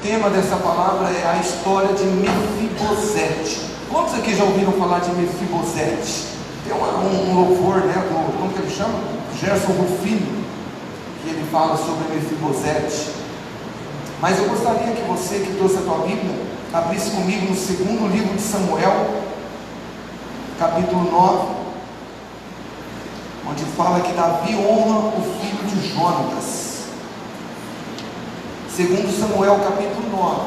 tema dessa palavra é a história de Mefibosete. Quantos aqui já ouviram falar de Mefibosete? Tem um louvor, né, como que ele chama? Gerson Rufino, que ele fala sobre Mefibosete. Mas eu gostaria que você que trouxe a tua Bíblia abrisse comigo no segundo livro de Samuel, capítulo 9, onde fala que Davi honra o filho de Jonatas. Segundo Samuel capítulo 9.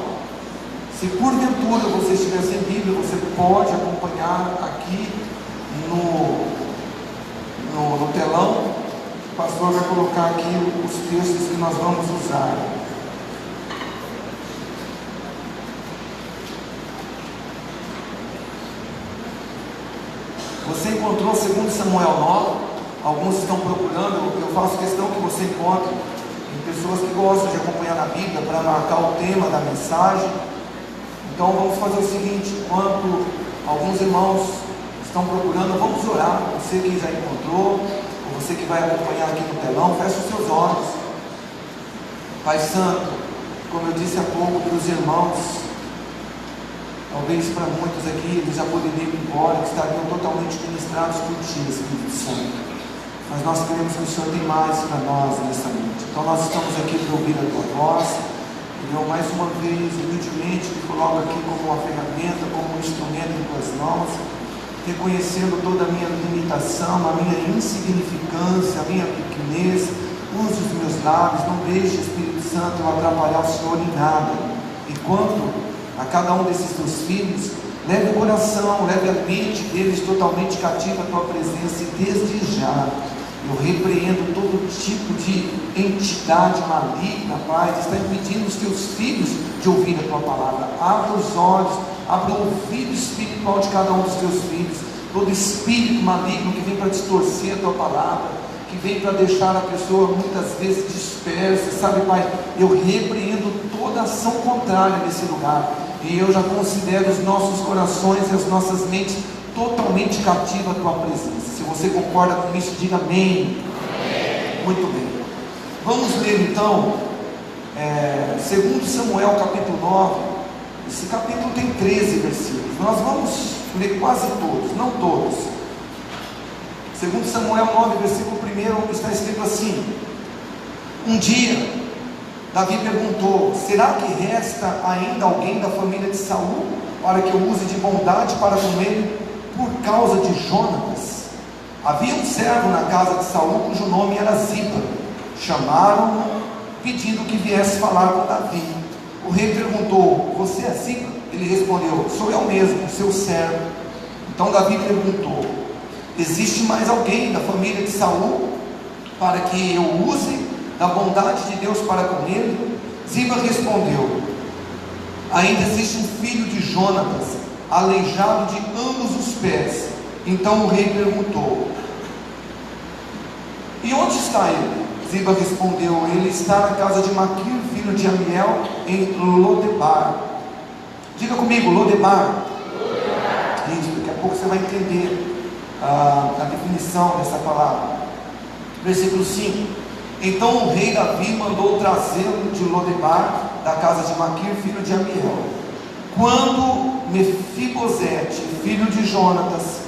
Se porventura você estiver sem Bíblia, você pode acompanhar aqui no telão. O pastor vai colocar aqui os textos que nós vamos usar. Você encontrou segundo Samuel 9? Alguns estão procurando. Eu faço questão que você encontre. Tem pessoas que gostam de acompanhar na Bíblia para marcar o tema da mensagem. Então vamos fazer o seguinte: enquanto alguns irmãos estão procurando, vamos orar. Você que já encontrou, ou você que vai acompanhar aqui no telão, feche os seus olhos. Pai Santo, como eu disse há pouco para os irmãos, talvez para muitos aqui eles já poderiam ir embora, que estariam totalmente ministrados por Ti, Espírito Santo. Mas nós queremos que o Senhor tenha mais para nós nessa noite. Então nós estamos aqui para ouvir a Tua voz. E eu mais uma vez, humildemente, me coloco aqui como uma ferramenta, como um instrumento em Tuas mãos, reconhecendo toda a minha limitação, a minha insignificância, a minha pequenez. Use os meus lábios, não deixe, Espírito Santo, eu atrapalhar o Senhor em nada. E quanto a cada um desses Teus filhos, leve o coração, leve a mente deles totalmente cativa à Tua presença. E desde já eu repreendo todo tipo de entidade maligna, Pai, que está impedindo os Teus filhos de ouvir a Tua palavra. Abra os olhos, abra o ouvido espiritual de cada um dos Teus filhos. Todo espírito maligno que vem para distorcer a Tua palavra, que vem para deixar a pessoa muitas vezes dispersa, sabe, Pai, eu repreendo toda ação contrária nesse lugar. E eu já considero os nossos corações e as nossas mentes totalmente cativas à Tua presença. Se você concorda com isso, diga amém. Amém. Muito bem. Vamos ler então, segundo Samuel capítulo 9. Esse capítulo tem 13 versículos. Nós vamos ler quase todos, não todos. Segundo Samuel 9, versículo 1, está escrito assim: um dia Davi perguntou: será que resta ainda alguém da família de Saul para que eu use de bondade para com ele por causa de Jonatas? Havia um servo na casa de Saul cujo nome era Ziba. Chamaram-no pedindo que viesse falar com Davi. O rei perguntou: você é Ziba? Ele respondeu: sou eu mesmo, seu servo. Então Davi perguntou: existe mais alguém da família de Saul para que eu use da bondade de Deus para com ele? Ziba respondeu: ainda existe um filho de Jonatas, aleijado de ambos os pés. Então o rei perguntou: e onde está ele? Ziba respondeu: ele está na casa de Maquir, filho de Amiel, em Lodebar. Diga comigo, Lodebar. Isso, daqui a pouco você vai entender a definição dessa palavra. Versículo 5: então o rei Davi mandou trazê-lo de Lodebar, da casa de Maquir, filho de Amiel. Quando Mefibosete, filho de Jonatas,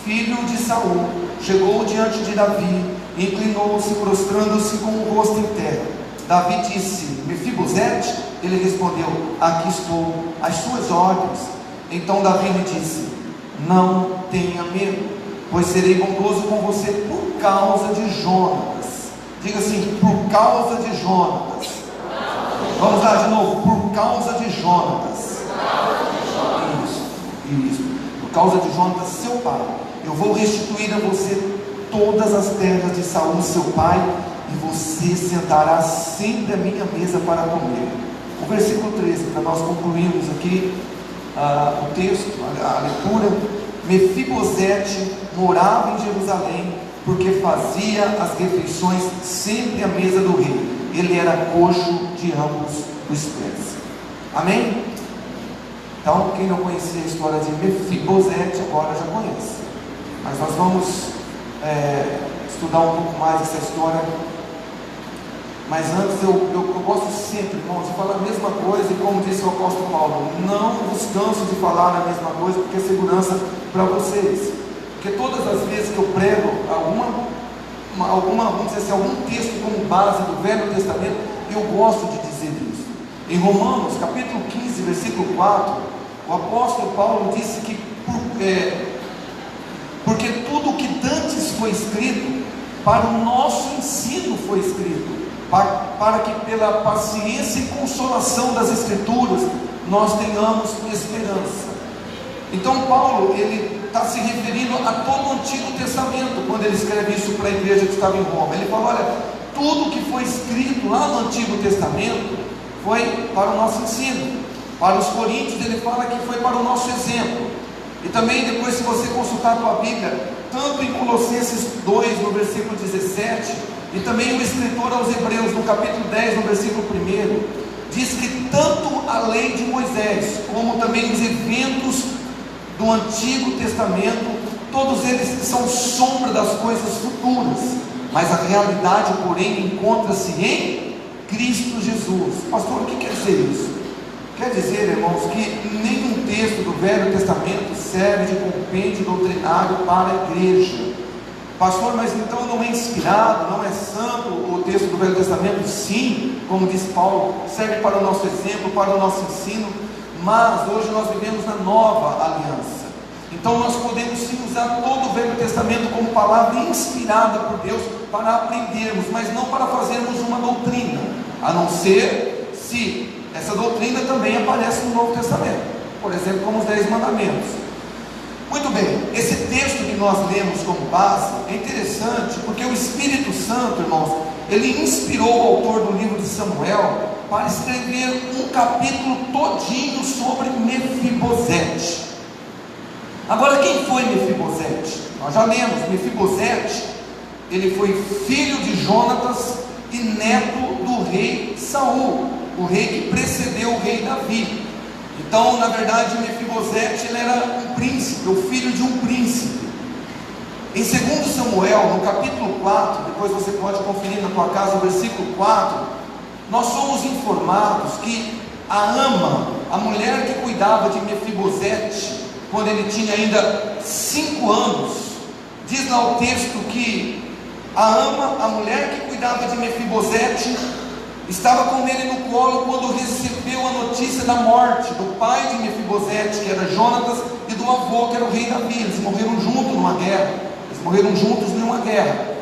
filho de Saul, chegou diante de Davi, inclinou-se, prostrando-se com o rosto em terra. Davi disse: Mefibosete? Ele respondeu: aqui estou, às suas ordens. Então Davi lhe disse: não tenha medo, pois serei bondoso com você por causa de Jonatas. Diga assim: por causa de Jonatas. Vamos lá de novo: por causa de Jonatas. Isso. Por causa de Jonatas, seu pai. Eu vou restituir a você todas as terras de Saul, seu pai, e você sentará sempre à minha mesa para comer. O versículo 13, para nós concluirmos aqui o texto, a leitura. Mefibosete morava em Jerusalém, porque fazia as refeições sempre à mesa do rei. Ele era coxo de ambos os pés. Amém? Então, quem não conhecia a história de Mefibosete, agora já conhece. Mas nós vamos estudar um pouco mais essa história Mas antes eu gosto sempre, irmãos, de falar a mesma coisa, e como disse o apóstolo Paulo, não vos canso de falar a mesma coisa, porque é segurança para vocês. Porque todas as vezes que eu prego vamos dizer assim, algum texto como base do Velho Testamento, eu gosto de dizer isso. Em Romanos, capítulo 15, versículo 4, o apóstolo Paulo disse que porque tudo o que dantes foi escrito, para o nosso ensino foi escrito, para que pela paciência e consolação das Escrituras, nós tenhamos esperança. Então Paulo, ele está se referindo a todo o Antigo Testamento, quando ele escreve isso para a igreja que estava em Roma. Ele fala, olha, tudo que foi escrito lá no Antigo Testamento, foi para o nosso ensino. Para os coríntios ele fala que foi para o nosso exemplo. E também depois, se você consultar a tua Bíblia, tanto em Colossenses 2, no versículo 17, e também o escritor aos Hebreus, no capítulo 10, no versículo 1, diz que tanto a lei de Moisés, como também os eventos do Antigo Testamento, todos eles são sombra das coisas futuras, mas a realidade, porém, encontra-se em Cristo Jesus. Pastor, o que quer dizer isso? Quer dizer, irmãos, que nenhum texto do Velho Testamento serve de compêndio doutrinário para a igreja. Pastor, mas então não é inspirado, não é santo o texto do Velho Testamento? Sim, como diz Paulo, serve para o nosso exemplo, para o nosso ensino, mas hoje nós vivemos na nova aliança. Então nós podemos sim usar todo o Velho Testamento como palavra inspirada por Deus para aprendermos, mas não para fazermos uma doutrina, a não ser se essa doutrina também aparece no Novo Testamento, por exemplo, como os 10 mandamentos. Muito bem, esse texto que nós lemos como base é interessante, porque o Espírito Santo, irmãos, ele inspirou o autor do livro de Samuel para escrever um capítulo todinho sobre Mefibosete. Agora, quem foi Mefibosete? Nós já lemos, Mefibosete, ele foi filho de Jonatas e neto do rei Saul, o rei que precedeu o rei Davi. Então, na verdade, Mefibosete, ele era um príncipe, o filho de um príncipe. Em 2 Samuel, no capítulo 4, depois você pode conferir na tua casa o versículo 4, nós somos informados que a Ama, a mulher que cuidava de Mefibosete, quando ele tinha ainda 5 anos, diz lá o texto que a Ama, a mulher que cuidava de Mefibosete, estava com ele no colo quando recebeu a notícia da morte do pai de Mefibosete, que era Jonatas, e do avô, que era o rei Davi. Eles morreram juntos numa guerra.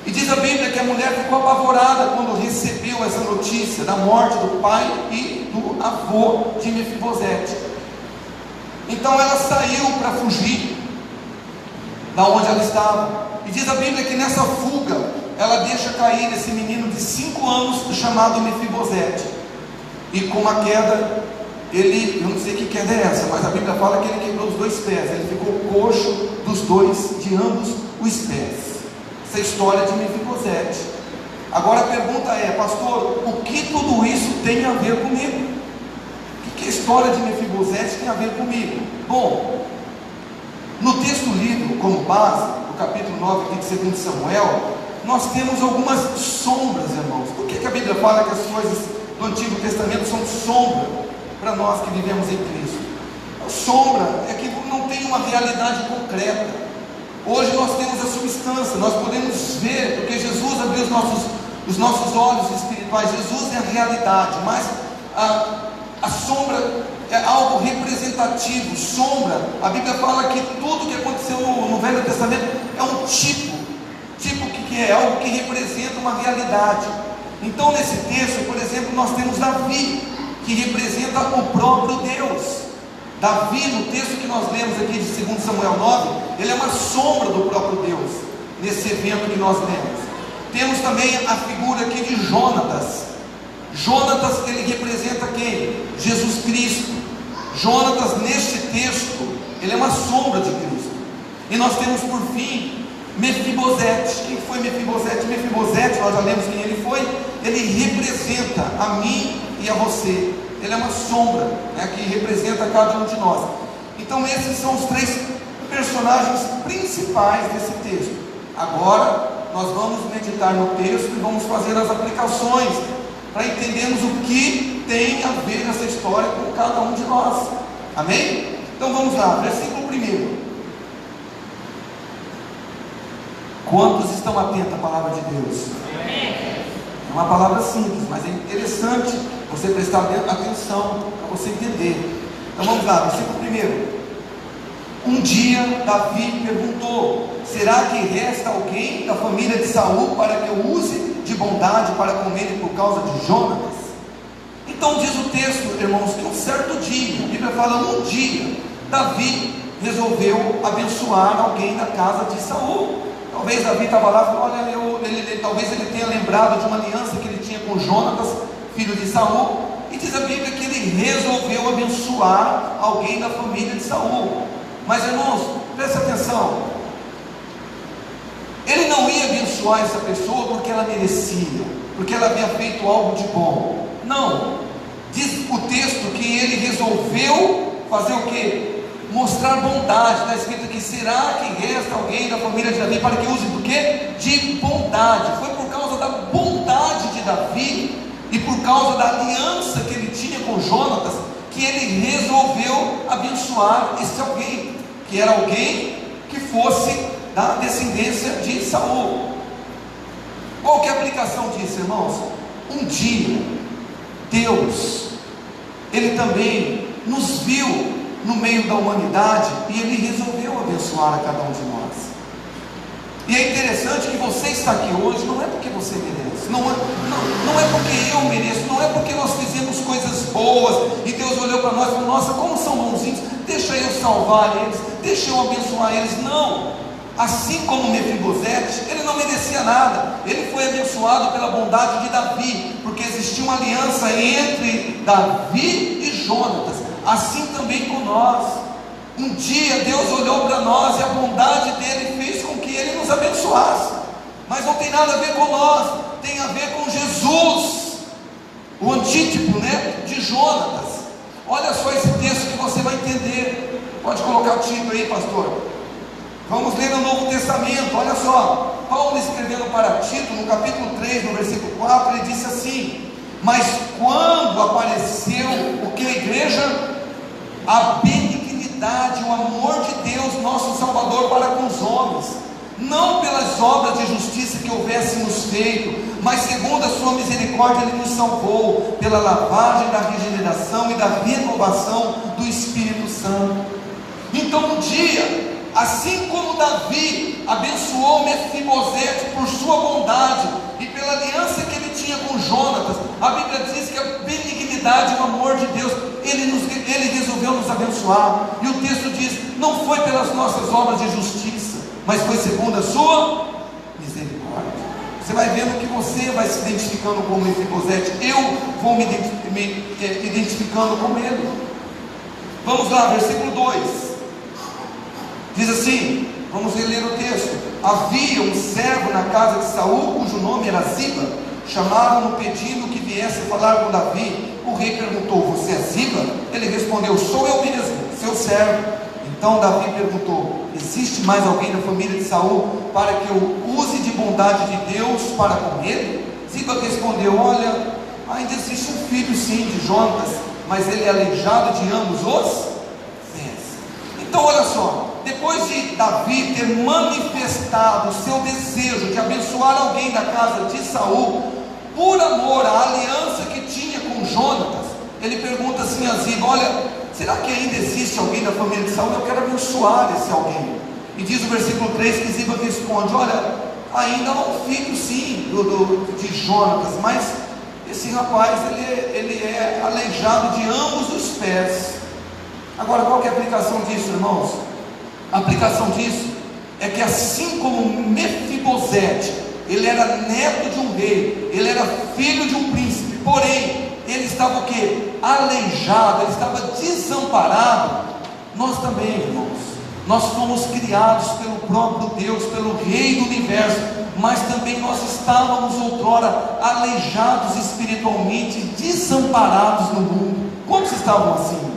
E diz a Bíblia que a mulher ficou apavorada quando recebeu essa notícia da morte do pai e do avô de Mefibosete. Então ela saiu para fugir da onde ela estava. E diz a Bíblia que nessa fuga ela deixa cair esse menino de 5 anos chamado Mefibosete. E com uma queda, eu não sei que queda é essa, mas a Bíblia fala que ele quebrou os 2 pés. Ele ficou coxo de ambos os pés. Essa é a história de Mefibosete. Agora a pergunta é, pastor, o que tudo isso tem a ver comigo? O que a história de Mefibosete tem a ver comigo? Bom, no texto lido como base, no capítulo 9 de 2 Samuel, nós temos algumas sombras, irmãos. Por que a Bíblia fala que as coisas do Antigo Testamento são sombra para nós que vivemos em Cristo? A sombra é que não tem uma realidade concreta. Hoje nós temos a substância, nós podemos ver, porque Jesus abriu os nossos olhos espirituais. Jesus é a realidade, mas a sombra é algo representativo. Sombra, a Bíblia fala que tudo que aconteceu no Velho Testamento é um tipo que é algo que representa uma realidade. Então nesse texto, por exemplo, nós temos Davi, que representa o próprio Deus. Davi, no texto que nós lemos aqui de 2 Samuel 9, ele é uma sombra do próprio Deus, nesse evento que nós lemos. Temos também a figura aqui de Jonatas. Jonatas, ele representa quem? Jesus Cristo. Jonatas, neste texto, ele é uma sombra de Cristo. E nós temos por fim Mefibosete. Quem foi Mefibosete? Mefibosete, nós já lemos quem ele foi. Ele representa a mim e a você. Ele é uma sombra, né, que representa cada um de nós. Então esses são os 3 personagens principais desse texto. Agora nós vamos meditar no texto e vamos fazer as aplicações, para entendermos o que tem a ver essa história com cada um de nós. Amém? Então vamos lá, versículo 1. Quantos estão atentos à palavra de Deus? É uma palavra simples, mas é interessante você prestar atenção, para você entender. Então vamos lá, versículo 1. Um dia Davi perguntou: será que resta alguém da família de Saul para que eu use de bondade para com ele por causa de Jonatas? Então diz o texto, irmãos, que um certo dia, a Bíblia fala um dia, Davi resolveu abençoar alguém da casa de Saul. Talvez Davi estava lá e falou: olha, talvez ele tenha lembrado de uma aliança que ele tinha com Jonatas, filho de Saul, e diz a Bíblia que ele resolveu abençoar alguém da família de Saul. Mas irmãos, preste atenção, ele não ia abençoar essa pessoa porque ela merecia, porque ela havia feito algo de bom. Não, diz o texto que ele resolveu fazer o quê? Mostrar bondade. Está escrito aqui: será que resta alguém da família de Davi para que use do quê? De bondade. Foi por causa da bondade de Davi e por causa da aliança que ele tinha com Jonatas que ele resolveu abençoar esse alguém, que era alguém que fosse da descendência de Saul. Qual que é a aplicação disso, irmãos? Um dia Deus, ele também nos viu no meio da humanidade e ele resolveu abençoar a cada um de nós. E é interessante que você está aqui hoje não é porque você merece, não é porque eu mereço, não é porque nós fizemos coisas boas e Deus olhou para nós e falou: nossa, como são bonzinhos, deixa eu salvar eles, deixa eu abençoar eles. Não, assim como Mefibosete, ele não merecia nada, ele foi abençoado pela bondade de Davi, porque existia uma aliança entre Davi e Jonatas. Assim também com nós. Um dia Deus olhou para nós e a bondade dele fez com que ele nos abençoasse, mas não tem nada a ver com nós, tem a ver com Jesus, o antítipo, de Jonatas. Olha só esse texto que você vai entender. Pode colocar o título aí, pastor. Vamos ler no Novo Testamento. Olha só, Paulo escrevendo para Tito, no capítulo 3, no versículo 4, ele disse assim: mas quando apareceu o que, a igreja? A benignidade, o amor de Deus, nosso Salvador, para com os homens, não pelas obras de justiça que houvéssemos feito, mas segundo a sua misericórdia ele nos salvou, pela lavagem da regeneração e da renovação do Espírito Santo. Então um dia, assim como Davi abençoou Mefibosete por sua bondade e pela aliança que ele tinha com Jonatas, a Bíblia diz que a benignidade e o amor de Deus, ele resolveu nos abençoar. E o texto diz: não foi pelas nossas obras de justiça, mas foi segundo a sua misericórdia. Você vai vendo que você vai se identificando com Mefibosete, eu vou me identificando com ele. Vamos lá, versículo 2. Diz assim, vamos ler o texto: havia um servo na casa de Saul, cujo nome era Ziba. Chamaram-no pedindo que viesse falar com Davi. O rei perguntou: você é Ziba? Ele respondeu: sou eu mesmo, seu servo. Então Davi perguntou: existe mais alguém da família de Saul para que eu use de bondade de Deus para com ele? Ziba respondeu: olha, ainda existe um filho sim de Jonatas, mas ele é aleijado de ambos os pés. Então olha só, depois de Davi ter manifestado o seu desejo de abençoar alguém da casa de Saul, por amor à aliança que tinha com Jonatas, ele pergunta assim a Ziba: olha, será que ainda existe alguém da família de Saul? Eu quero abençoar esse alguém. E diz o versículo 3 que Ziba responde: olha, ainda há um filho sim de Jonatas, mas esse rapaz ele é aleijado de ambos os pés. Agora, qual que é a aplicação disso, irmãos? A aplicação disso é que assim como Mefibosete, ele era neto de um rei, ele era filho de um príncipe, porém ele estava o quê? Aleijado, ele estava desamparado. Nós também, irmãos, nós fomos criados pelo próprio Deus, pelo Rei do Universo, mas também nós estávamos outrora aleijados espiritualmente, desamparados no mundo. Quantos estavam assim?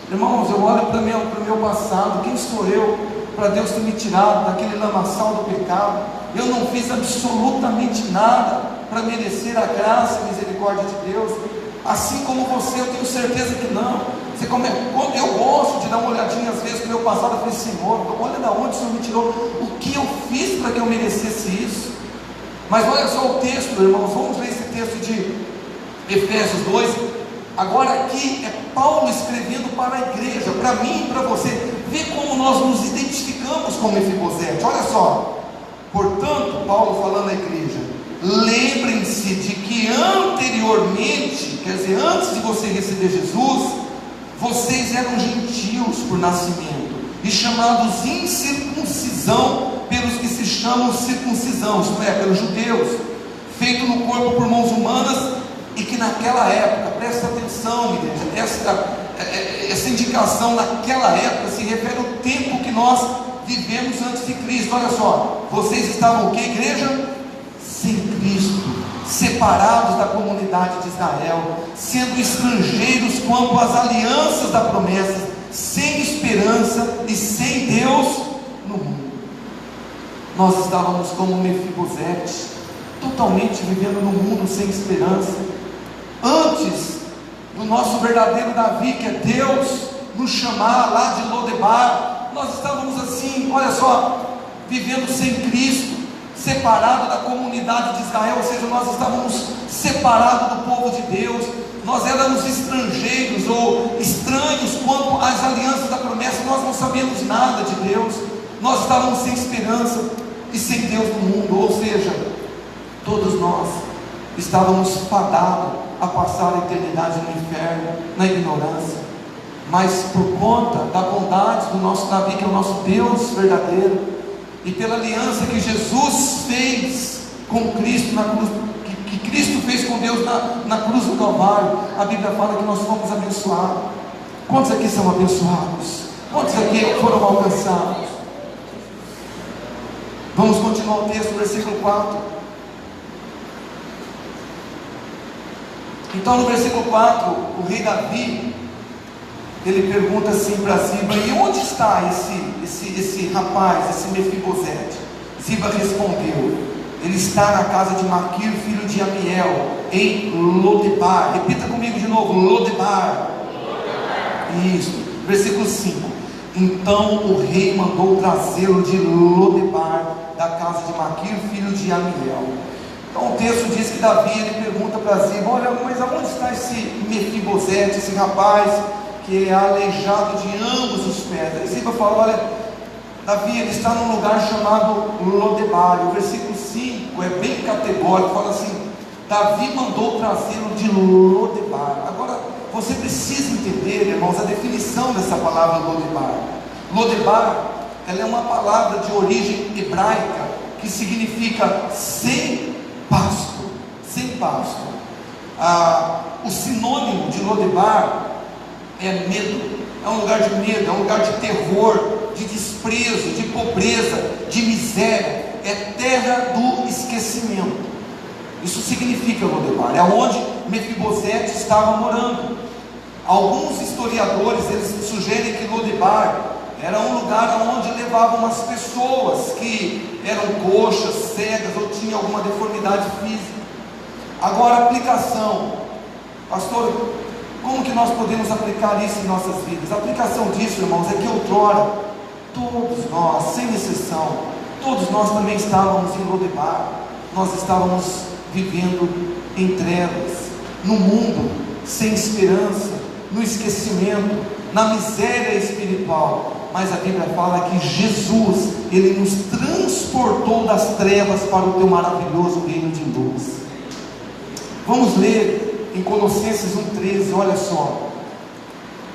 Irmãos, eu olho para o meu passado. Quem sou eu para Deus ter me tirado daquele lamaçal do pecado? eu não fiz absolutamente nada para merecer a graça e a misericórdia de Deus. Assim como você, eu tenho certeza que não. Eu gosto de dar uma olhadinha às vezes no meu passado. Eu falei: Senhor, olha da onde o Senhor me tirou, o que eu fiz para que eu merecesse isso. Mas olha só o texto, irmãos, vamos ler esse texto de Efésios 2. Agora aqui é Paulo escrevendo para a igreja, para mim e para você. Vê como nós nos identificamos com Mefibosete. Olha só: portanto, Paulo falando à igreja, lembrem-se de que anteriormente, quer dizer, antes de você receber Jesus, vocês eram gentios por nascimento e chamados incircuncisão pelos que se chamam circuncisão, isto é, pelos judeus, feito no corpo por mãos humanas, e que naquela época, presta atenção, igreja, essa indicação naquela época se refere ao tempo que nós vivemos antes de Cristo. Olha só, vocês estavam o que, igreja? Sem Cristo, separados da comunidade de Israel, sendo estrangeiros quanto às alianças da promessa, sem esperança e sem Deus no mundo. Nós estávamos como Mefibosete, totalmente vivendo no mundo sem esperança, antes do nosso verdadeiro Davi, que é Deus, nos chamar lá de Lodebar. Nós estávamos assim, olha só, vivendo sem Cristo, separado da comunidade de Israel, ou seja, nós estávamos separados do povo de Deus, nós éramos estrangeiros ou estranhos quanto às alianças da promessa, nós não sabíamos nada de Deus, nós estávamos sem esperança e sem Deus no mundo, ou seja, todos nós estávamos fadados a passar a eternidade no inferno, na ignorância. Mas por conta da bondade do nosso Davi, que é o nosso Deus verdadeiro, e pela aliança que Jesus fez com Cristo na cruz, que Cristo fez com Deus na cruz do Calvário, a Bíblia fala que nós fomos abençoados. Quantos aqui são abençoados? Quantos aqui foram alcançados? Vamos continuar o texto, versículo 4. Então no versículo 4, o rei Davi, ele pergunta assim para Ziba: e onde está esse rapaz, esse Mefibosete? Ziba respondeu: ele está na casa de Maquir, filho de Amiel, em Lodebar. Repita comigo de novo: Lodebar. Isso. Versículo 5. Então o rei mandou trazê-lo de Lodebar, da casa de Maquir, filho de Amiel. Então o texto diz que Davi, ele pergunta para Ziba: olha, mas aonde está esse Mefibosete, esse rapaz que é aleijado de ambos os pés? Aí Ziba fala: olha, Davi, ele está num lugar chamado Lodebar. O versículo 5 é bem categórico, fala assim: Davi mandou trazê-lo de Lodebar. Agora, você precisa entender, irmãos, a definição dessa palavra Lodebar. Lodebar, ela é uma palavra de origem hebraica, que significa sem pasto, sem pasto. O sinônimo de Lodebar é medo, é um lugar de medo, é um lugar de terror, de desprezo, de pobreza, de miséria, é terra do esquecimento. Isso significa Lodebar, é onde Mefibosete estava morando. Alguns historiadores, eles sugerem que Lodebar era um lugar onde levavam as pessoas que eram coxas, cegas ou tinham alguma deformidade física. Agora, aplicação, pastor, como que nós podemos aplicar isso em nossas vidas? A aplicação disso, irmãos, é que outrora, todos nós, sem exceção, todos nós também estávamos em Lodebar. Nós estávamos vivendo em trevas, no mundo, sem esperança, no esquecimento, na miséria espiritual. Mas a Bíblia fala que Jesus, ele nos transportou das trevas para o teu maravilhoso reino de luz. Vamos ler em Colossenses 1,13, olha só: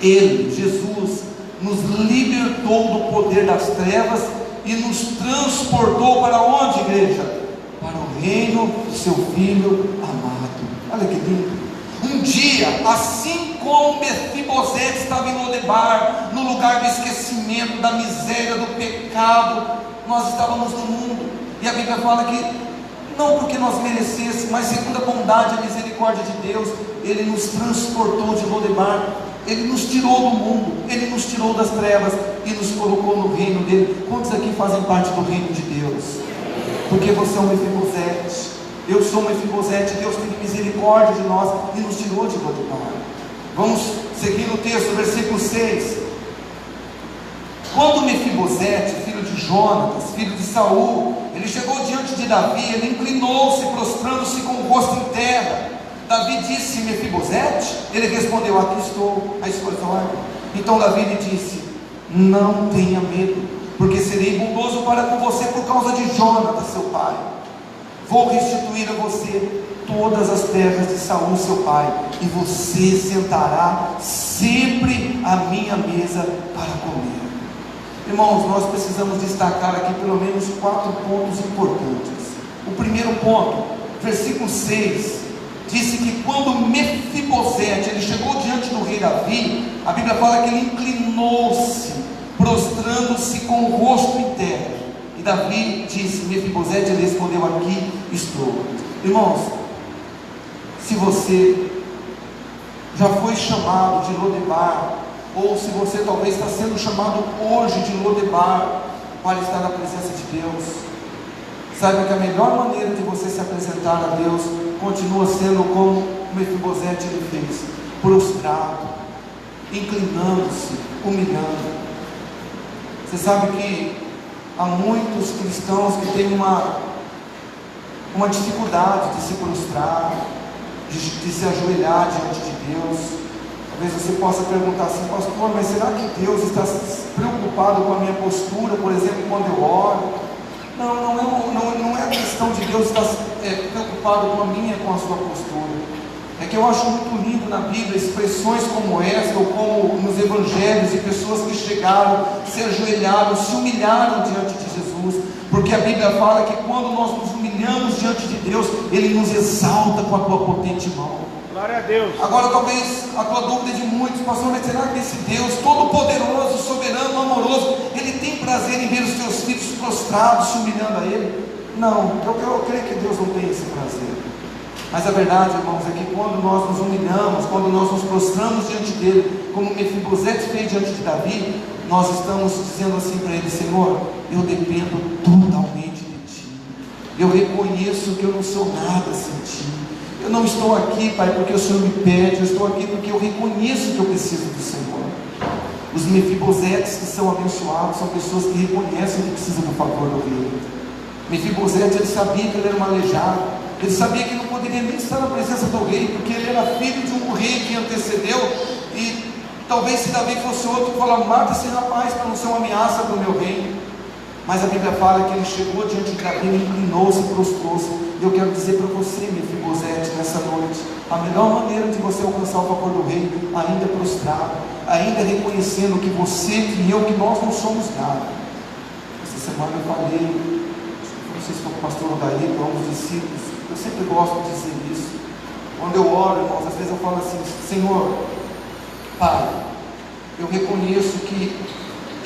ele, Jesus, nos libertou do poder das trevas e nos transportou para onde, igreja? Para o reino do seu Filho amado. Olha que lindo. Um dia, assim como Mefibosete estava em Lodebar, no lugar do esquecimento, da miséria, do pecado, nós estávamos no mundo. E a Bíblia fala que não porque nós merecêssemos, mas segundo a bondade e a misericórdia de Deus, ele nos transportou de Lodebar, ele nos tirou do mundo, ele nos tirou das trevas e nos colocou no reino dele. Quantos aqui fazem parte do reino de Deus? porque você é um Mefibosete. Eu sou um Mefibosete. Deus teve misericórdia de nós e nos tirou de Lodebar. Vamos seguir no texto, versículo 6. Quando Mefibosete, filho de Jonatas, filho de Saul, ele chegou diante de Davi, ele inclinou-se, prostrando-se com o rosto em terra. Davi disse: Mefibosete? Ele respondeu: aqui estou. Aí olha. Então Davi lhe disse: não tenha medo, porque serei bondoso para com você por causa de Jonatas, seu pai. Vou restituir a você todas as terras de Saul, seu pai, e você sentará sempre à minha mesa para comer. Irmãos, nós precisamos destacar aqui pelo menos 4 pontos importantes. O primeiro ponto, versículo 6, disse que quando Mefibosete, ele chegou diante do rei Davi, a Bíblia fala que ele inclinou-se, prostrando-se com o rosto em terra. E Davi disse: Mefibosete, ele respondeu: aqui estou. Irmãos, se você já foi chamado de Lodebar, ou se você talvez está sendo chamado hoje de Lodebar para estar na presença de Deus, saiba que a melhor maneira de você se apresentar a Deus continua sendo como Mefibosete ele fez: prostrado, inclinando-se, humilhando. Você sabe que há muitos cristãos que têm uma dificuldade de se prostrar, de se ajoelhar diante de Deus. Talvez você possa perguntar assim: pastor, mas será que Deus está preocupado com a minha postura, por exemplo, quando eu oro? Não é a questão de Deus estar preocupado com a minha, com a sua postura. É que eu acho muito lindo na Bíblia expressões como essa, ou como nos evangelhos, de pessoas que chegaram, se ajoelharam, se humilharam diante de Jesus, porque a Bíblia fala que quando nós nos humilhamos diante de Deus, Ele nos exalta com a tua potente mão. Glória a Deus. Agora talvez a tua dúvida é de muitos: pastor, mas será que esse Deus todo poderoso, soberano, amoroso, Ele tem prazer em ver os teus filhos prostrados, se humilhando a Ele? Não, eu creio que Deus não tem esse prazer. Mas a verdade, irmãos, é que quando nós nos humilhamos, quando nós nos prostramos diante dele, como Mefibosete fez diante de Davi, nós estamos dizendo assim para ele: Senhor, eu dependo totalmente de ti. Eu reconheço que eu não sou nada sem ti. Eu não estou aqui, Pai, porque o Senhor me pede. Eu estou aqui porque eu reconheço que eu preciso do Senhor. Os Mefibosetes que são abençoados são pessoas que reconhecem que precisam do favor do rei. Mefibosete, ele sabia que ele era um aleijado. Ele sabia que não poderia nem estar na presença do rei, porque ele era filho de um rei que antecedeu. E talvez se Davi fosse outro, que falava: mata esse rapaz para não ser uma ameaça para o meu reino. Mas a Bíblia fala que ele chegou diante de Davi, inclinou-se e prostrou-se. E eu quero dizer para você, Mefibosete, nessa noite, a melhor maneira de você alcançar o favor do rei, ainda prostrado, ainda reconhecendo que você, que eu, que nós não somos nada. Essa semana eu falei, não sei se foi com o pastor Odair, para alguns discípulos, eu sempre gosto de dizer isso. Quando eu oro, irmãos, às vezes eu falo assim: Senhor, Pai, eu reconheço que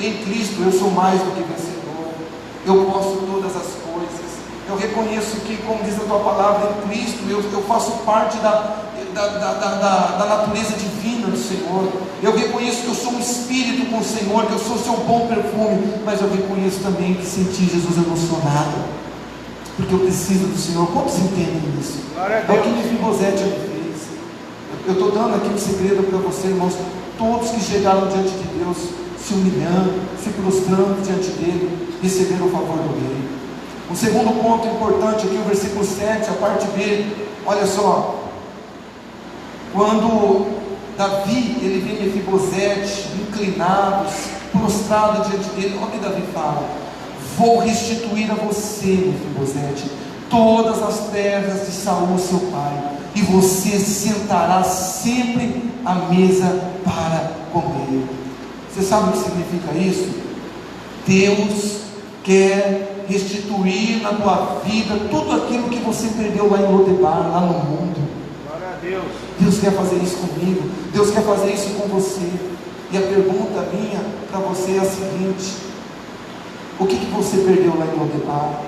em Cristo eu sou mais do que vencedor. Eu posso todas as coisas. Eu reconheço que, como diz a tua palavra, em Cristo eu faço parte da natureza divina do Senhor. Eu reconheço que eu sou um espírito com o Senhor, que eu sou o seu bom perfume. Mas eu reconheço também que sem ti, Jesus, eu não sou nada, porque eu preciso do Senhor. Quantos entendem isso? É o que Mefibosete fez. Eu estou dando aqui um segredo para você, irmãos. Todos que chegaram diante de Deus, se humilhando, se prostrando diante dele, receberam o favor do rei. Um segundo ponto importante aqui, o versículo 7, a parte B. Olha só, quando Davi, ele vê Mefibosete inclinado, prostrado diante dele, olha o que Davi fala: vou restituir a você, Mefibosete, todas as terras de Saul, seu pai, e você sentará sempre à mesa para comer. Você sabe o que significa isso? Deus quer restituir na tua vida tudo aquilo que você perdeu lá em Lodebar, lá no mundo. Glória a Deus. Deus quer fazer isso comigo, Deus quer fazer isso com você. E a pergunta minha para você é a seguinte: o que você perdeu lá em Lodebar,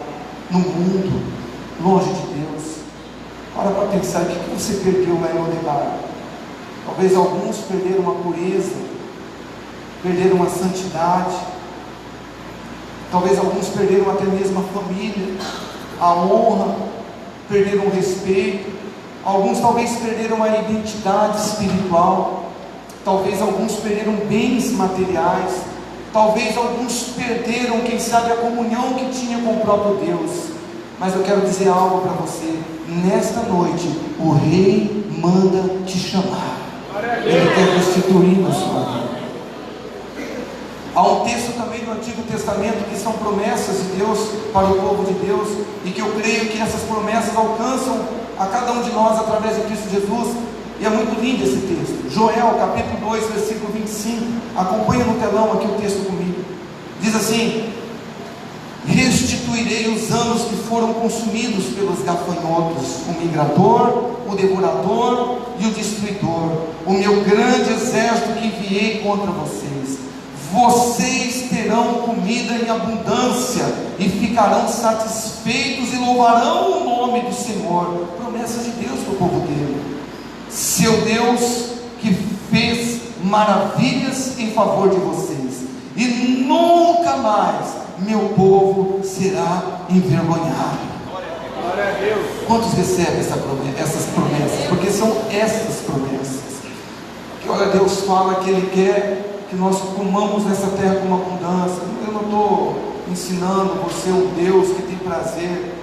no mundo, longe de Deus? Para pensar, o que você perdeu lá em Lodebar? Talvez alguns perderam uma pureza, perderam uma santidade. Talvez alguns perderam até mesmo a família. a honra, perderam o respeito. Alguns talvez perderam a identidade espiritual. Talvez alguns perderam bens materiais. Talvez alguns perderam, quem sabe, a comunhão que tinha com o próprio Deus. Mas eu quero dizer algo para você. Nesta noite, o Rei manda te chamar. Ele quer restituir na sua vida. Há um texto também no Antigo Testamento que são promessas de Deus para o povo de Deus, e que eu creio que essas promessas alcançam a cada um de nós através de Cristo Jesus. E é muito lindo esse texto. Joel capítulo 2, versículo 25. Acompanha no telão aqui o texto comigo. Diz assim: restituirei os anos que foram consumidos pelos gafanhotos, o migrador, o devorador e o destruidor, o meu grande exército que enviei contra vocês. Vocês terão comida em abundância e ficarão satisfeitos e louvarão o nome do Senhor. Promessa de Deus para o povo dele. Seu Deus que fez maravilhas em favor de vocês, e nunca mais meu povo será envergonhado. Glória a Deus. Quantos recebem essas promessas? Porque são essas promessas que, olha, Deus fala que Ele quer que nós comamos nessa terra com abundância. Eu não estou ensinando você um Deus que tem prazer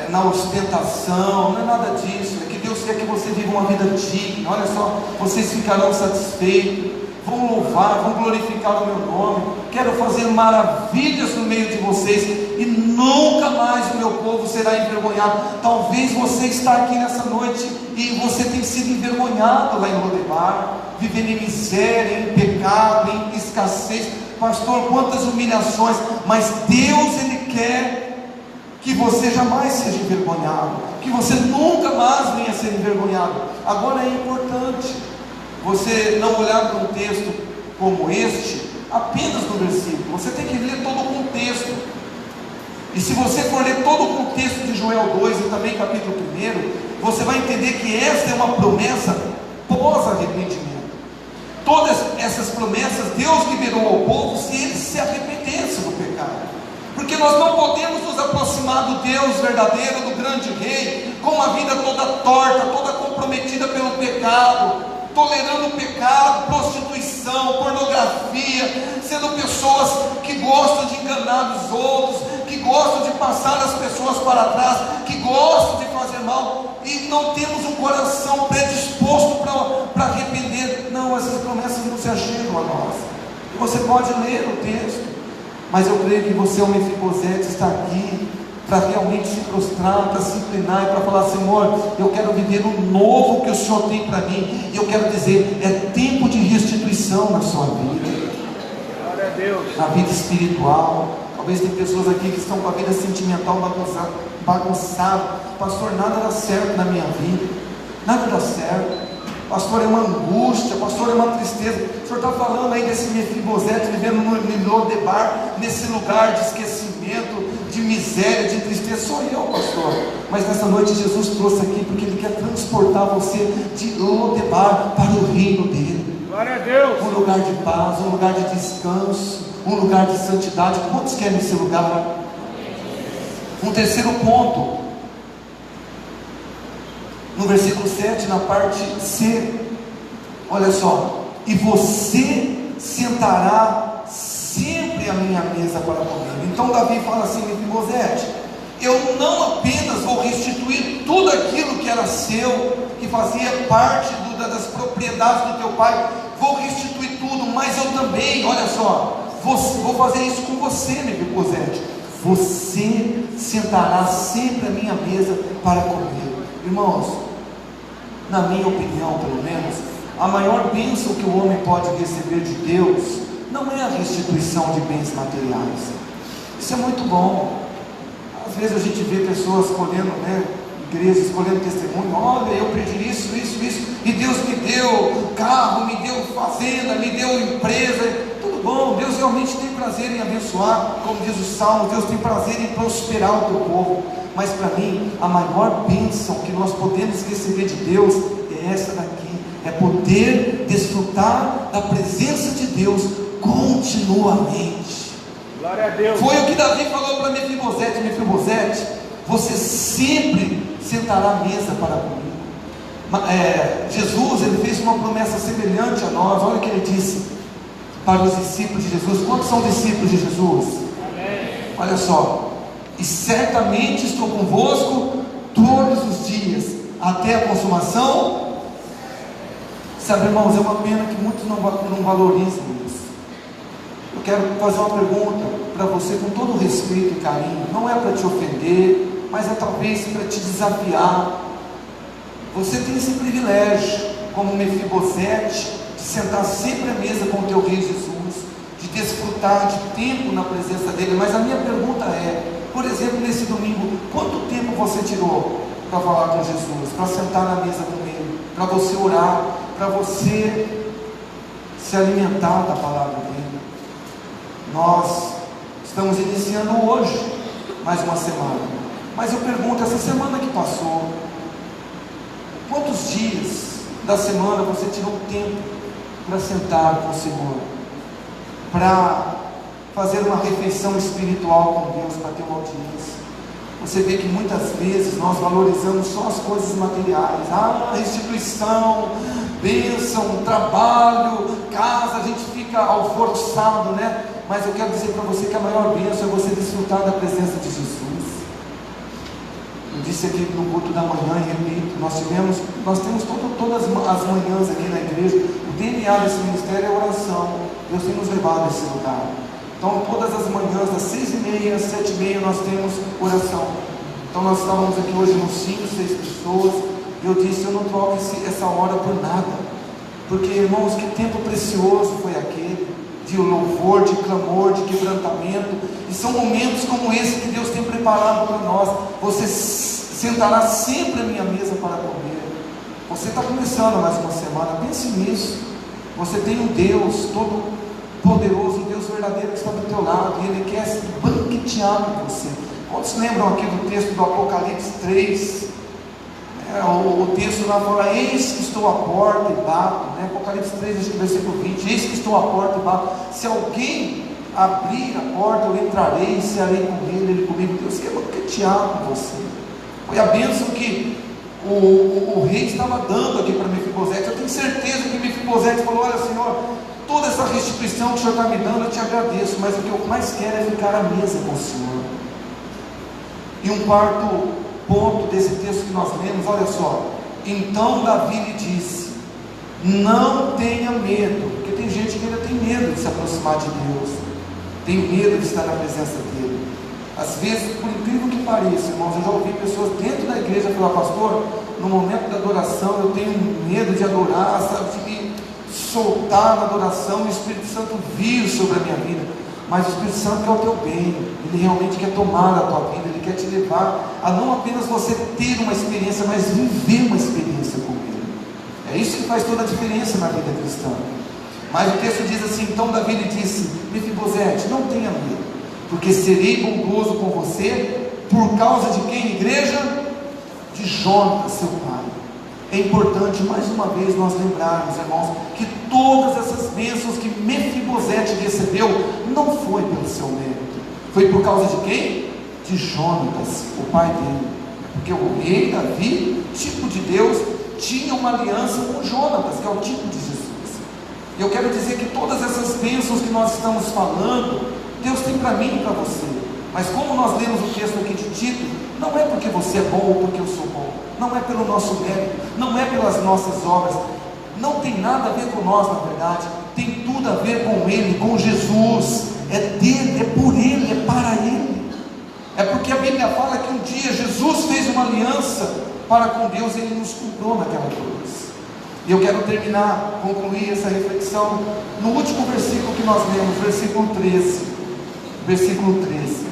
na ostentação, não é nada disso. É que Deus quer que você viva uma vida digna. Olha só, vocês ficarão satisfeitos, vão louvar, vão glorificar o meu nome. Quero fazer maravilhas no meio de vocês, e nunca mais o meu povo será envergonhado. Talvez você está aqui nessa noite e você tem sido envergonhado lá em Lodebar, vivendo em miséria, em pecado, em escassez. Pastor, quantas humilhações! Mas Deus, Ele quer que você jamais seja envergonhado, que você nunca mais venha a ser envergonhado. Agora é importante você não olhar para um texto como este apenas no versículo. Você tem que ler todo o contexto. E se você for ler todo o contexto de Joel 2 e também capítulo 1, você vai entender que esta é uma promessa pós-arrependimento. Todas essas promessas Deus liberou ao povo se eles se arrependessem do pecado. Porque nós não podemos nos aproximar do Deus verdadeiro, do grande Rei, com uma vida toda torta, toda comprometida pelo pecado, tolerando o pecado, prostituição, pornografia, sendo pessoas que gostam de enganar os outros, que gostam de passar as pessoas para trás, que gostam de fazer mal, e não temos um coração predisposto para arrepender. Não, essas promessas não se achegam a nós. Você pode ler o texto, mas eu creio que você, o Mefibosete, está aqui para realmente se prostrar, para se inclinar e para falar: Senhor, eu quero viver o novo que o Senhor tem para mim. E eu quero dizer, é tempo de restituição na sua vida. Glória a Deus. Na vida espiritual. Talvez tem pessoas aqui que estão com a vida sentimental bagunçada. Pastor, nada dá certo na minha vida, nada dá certo. Pastor, é uma angústia, pastor, é uma tristeza. O senhor está falando aí desse Mefibosete vivendo no Lodebar, nesse lugar de esquecimento, de miséria, de tristeza. Sou eu, pastor. Mas nessa noite Jesus trouxe aqui porque Ele quer transportar você de Lodebar para o reino dEle. Glória a Deus. Um lugar de paz, um lugar de descanso, um lugar de santidade. Quantos querem esse lugar? Um terceiro ponto, no versículo 7, na parte C, olha só: e você sentará sempre à minha mesa para comer. Então Davi fala assim: Mefibosete, eu não apenas vou restituir tudo aquilo que era seu, que fazia parte das propriedades do teu pai, vou restituir tudo, mas eu também, olha só, vou fazer isso com você, Mefibosete. Você sentará sempre à minha mesa para comer. Irmãos, na minha opinião, pelo menos, a maior bênção que o homem pode receber de Deus não é a restituição de bens materiais. Isso é muito bom. Às vezes a gente vê pessoas escolhendo, igrejas escolhendo testemunho: olha, eu perdi isso, e Deus me deu carro, me deu fazenda, me deu empresa. Tudo bom, Deus realmente tem prazer em abençoar, como diz o Salmo, Deus tem prazer em prosperar o teu povo. Mas para mim, a maior bênção que nós podemos receber de Deus é essa daqui: é poder desfrutar da presença de Deus continuamente. Glória a Deus. Foi o que Davi falou para Mefibosete: Mefibosete, você sempre sentará à mesa para comigo. Jesus, ele fez uma promessa semelhante a nós. Olha o que ele disse para os discípulos de Jesus. Quantos são discípulos de Jesus? Amém. Olha só: e certamente estou convosco todos os dias, até a consumação. Sabe, irmãos, é uma pena que muitos não valorizam isso. Eu quero fazer uma pergunta para você com todo respeito e carinho. Não é para te ofender, mas é talvez para te desafiar. Você tem esse privilégio, como Mefibosete, de sentar sempre à mesa com o teu rei Jesus, de desfrutar de tempo na presença dele. Mas a minha pergunta é, por exemplo, nesse domingo, quanto tempo você tirou para falar com Jesus, para sentar na mesa com ele, para você orar, para você se alimentar da palavra dele? Nós estamos iniciando hoje mais uma semana, mas eu pergunto, essa semana que passou, quantos dias da semana você tirou tempo para sentar com o Senhor, para fazer uma refeição espiritual com Deus, para ter uma audiência? Você vê que muitas vezes nós valorizamos só as coisas materiais, restituição, bênção, trabalho, casa, a gente fica alvoroçado, né? Mas eu quero dizer para você que a maior bênção é você desfrutar da presença de Jesus. Eu disse aqui no culto da manhã e repito, nós temos todas as manhãs aqui na igreja. O DNA desse ministério é oração. Deus tem nos levado a esse lugar. Então todas as manhãs, das 6h30 às 7h30, nós temos oração. Então nós estávamos aqui hoje com 5, 6 pessoas, e eu disse, eu não troco essa hora por nada, porque, irmãos, que tempo precioso foi aquele, de louvor, de clamor, de quebrantamento. E são momentos como esse que Deus tem preparado para nós. Você sentará sempre à minha mesa para comer. Você está começando mais uma semana, pense nisso. Você tem um Deus todo poderoso, um Deus verdadeiro que está do teu lado, e Ele quer se banquetear com você. Quantos lembram aqui do texto do Apocalipse 3? O texto lá fala: eis que estou à porta e bato, né? Apocalipse 3, acho que versículo 20: eis que estou à porta e bato. Se alguém abrir a porta, eu entrarei e cearei com ele comigo. Deus quer banquetear com você. Foi a bênção que o rei estava dando aqui para Mefibosete. Eu tenho certeza que Mefibosete falou: olha, Senhor, toda essa restituição que o Senhor está me dando, eu te agradeço, mas o que eu mais quero é ficar à mesa com o Senhor. E um quarto ponto desse texto que nós lemos, olha só: então Davi lhe disse, não tenha medo, porque tem gente que ainda tem medo de se aproximar de Deus, tem medo de estar na presença dele. Às vezes, por incrível que pareça, irmãos, eu já ouvi pessoas dentro da igreja falar: pastor, no momento da adoração eu tenho medo de adorar, sabe, de me soltar na adoração, o Espírito Santo vir sobre a minha vida. Mas o Espírito Santo quer o teu bem, Ele realmente quer tomar a tua vida, Ele quer te levar a não apenas você ter uma experiência, mas viver uma experiência com Ele. É isso que faz toda a diferença na vida cristã. Mas o texto diz assim: então Davi lhe disse, Mefibosete, não tenha medo, porque serei bondoso com você, por causa de quem, igreja? De Jonatas, seu pai. É importante mais uma vez nós lembrarmos, irmãos, que todas essas bênçãos que Mefibosete recebeu não foi pelo seu mérito, foi por causa de quem? De Jonatas, o pai dele. Porque o rei Davi, tipo de Deus, tinha uma aliança com Jonatas, que é o tipo de Jesus. E eu quero dizer que todas essas bênçãos que nós estamos falando, Deus tem para mim e para você. Mas como nós lemos o texto aqui de Tito, não é porque você é bom ou porque eu sou bom, não é pelo nosso mérito, não é pelas nossas obras, não tem nada a ver com nós, na verdade, tem tudo a ver com Ele, com Jesus. É dele, é por Ele, é para Ele. É porque a Bíblia fala que um dia Jesus fez uma aliança para com Deus, Ele nos comprou naquela cruz. E eu quero terminar, concluir essa reflexão no último versículo que nós lemos, versículo 13. Versículo 13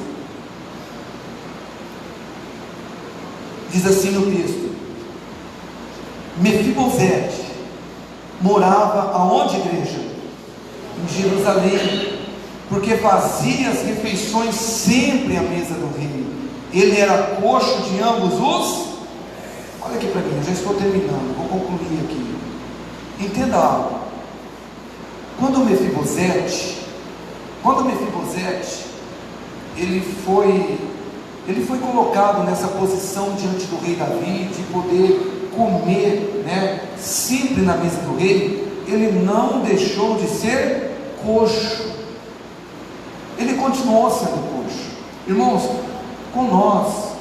diz assim no texto: Mefibosete morava aonde, igreja? Em Jerusalém, porque fazia as refeições sempre à mesa do rei. Ele era coxo de ambos os... Olha aqui para mim, eu já estou terminando, vou concluir aqui. Entenda algo. Quando Mefibosete ele foi colocado nessa posição diante do rei Davi, de poder comer, né, sempre na mesa do rei. Ele não deixou de ser coxo, ele continuou sendo coxo. Irmãos, com nós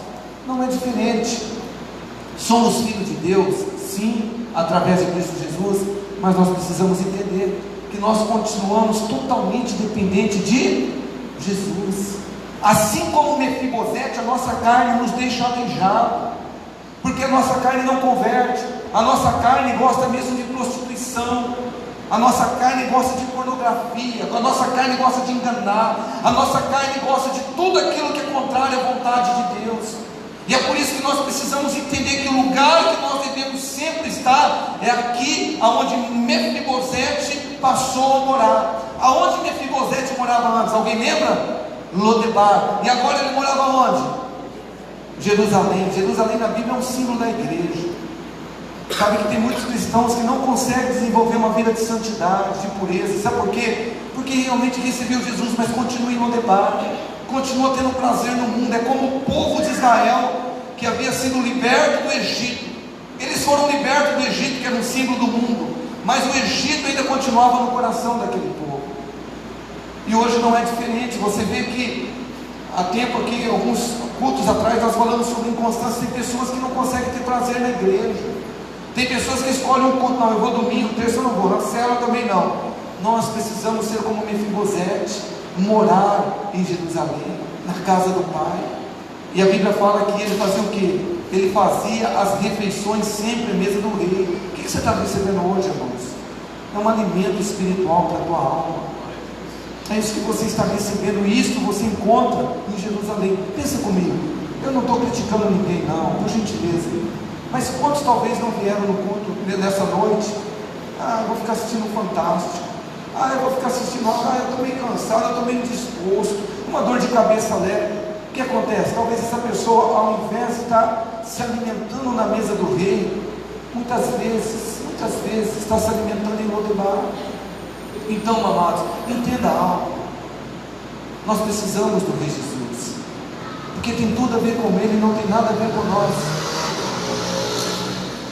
não é diferente. Somos filhos de Deus, sim, através de Cristo Jesus, mas nós precisamos entender que nós continuamos totalmente dependentes de Jesus. Assim como Mefibosete, a nossa carne nos deixa aleijado, porque a nossa carne não converte, a nossa carne gosta mesmo de prostituição, a nossa carne gosta de pornografia, a nossa carne gosta de enganar, a nossa carne gosta de tudo aquilo que é contrário à vontade de Deus. E é por isso que nós precisamos entender que o lugar que nós devemos sempre estar é aqui aonde Mefibosete passou a morar. Aonde Mefibosete morava antes? Alguém lembra? Lodebar. E agora ele morava onde? Jerusalém. Jerusalém na Bíblia é um símbolo da igreja. Sabe que tem muitos cristãos que não conseguem desenvolver uma vida de santidade, de pureza. Sabe por quê? Porque realmente recebeu Jesus, mas continua em Lodebar, continua tendo prazer no mundo. É como o povo de Israel, que havia sido liberto do Egito. Eles foram libertos do Egito, que era um símbolo do mundo, mas o Egito ainda continuava no coração daquele povo. E hoje não é diferente. Você vê que há tempo aqui, alguns cultos atrás, nós falamos sobre inconstância. Tem pessoas que não conseguem ter prazer na igreja. Tem pessoas que escolhem um culto, não, eu vou domingo, terça eu não vou, na célula também não. Nós precisamos ser como Mefibosete, morar em Jerusalém, na casa do Pai. E a Bíblia fala que ele fazia o quê? Ele fazia as refeições sempre à mesa do rei. O que você está recebendo hoje, irmãos? É um alimento espiritual para a tua alma. É isso que você está recebendo, e isso você encontra em Jerusalém. Pensa comigo, eu não estou criticando ninguém não, por gentileza, mas quantos talvez não vieram no culto nessa noite? Eu vou ficar assistindo um Fantástico, eu vou ficar assistindo, eu estou meio cansado, eu estou meio indisposto, uma dor de cabeça leve. O que acontece? Talvez essa pessoa, ao invés de estar se alimentando na mesa do rei, muitas vezes está se alimentando em Lodebar. Então, amados, entenda algo. Nós precisamos do Rei Jesus, porque tem tudo a ver com Ele e não tem nada a ver com nós.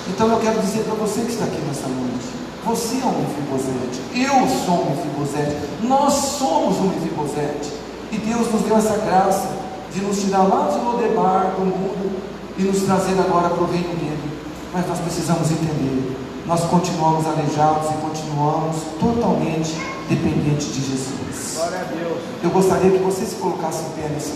Então eu quero dizer para você que está aqui nessa noite, você é um Mefibosete, eu sou um Mefibosete, nós somos um Mefibosete, e Deus nos deu essa graça de nos tirar lá de Lodebar, do mundo, e nos trazer agora para o reino dele. Mas nós precisamos entender, nós continuamos aleijados e continuamos totalmente dependentes de Jesus. Glória a Deus. Eu gostaria que você se colocasse em pé nesse momento.